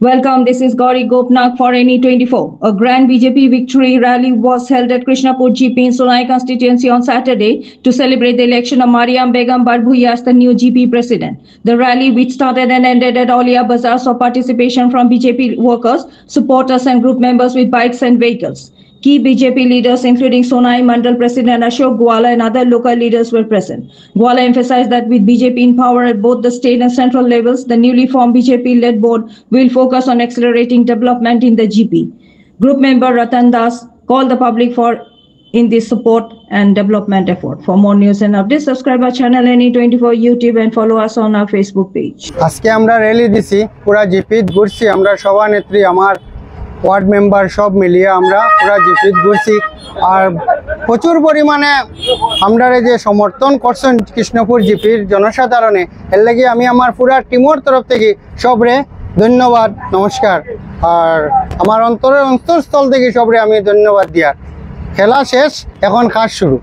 Welcome, this is Gauri Gopnath for NE24. A grand BJP victory rally was held at Krishnapur GP in Sonai constituency on Saturday to celebrate the election of Mariam Begum Barbhuiya as the new GP president. The rally, which started and ended at Aulia Bazaar, saw participation from BJP workers, supporters and group members with bikes and vehicles. Key BJP leaders, including Sonai Mandal President Ashok Gwala and other local leaders, were present. Gwala emphasized that with BJP in power at both the state and central levels, the newly formed BJP-led board will focus on accelerating development in the GP. Group member Ratan Das called the public for in this support and development effort. For more news and updates, subscribe our channel NE24 YouTube and follow us on our Facebook page. আজকে আমরা rally দিছি পুরা জিপিত ঘুরছি আমরা সভানেত্রী আমার ward member সব মিলিয়ে আমরা পুরা জিপিত ঘুরছি আর প্রচুর পরিমাণে আমরা যে সমর্থন করছেন কৃষ্ণপুর জিপির জনসাধারণে এর লাগি আমি আমার পুরা টিমের তরফ থেকে সবরে ধন্যবাদ নমস্কার আর আমার অন্তরস্থল থেকে সবরে আমি ধন্যবাদ দিয়ার খেলা শেষ এখন কাজ শুরু।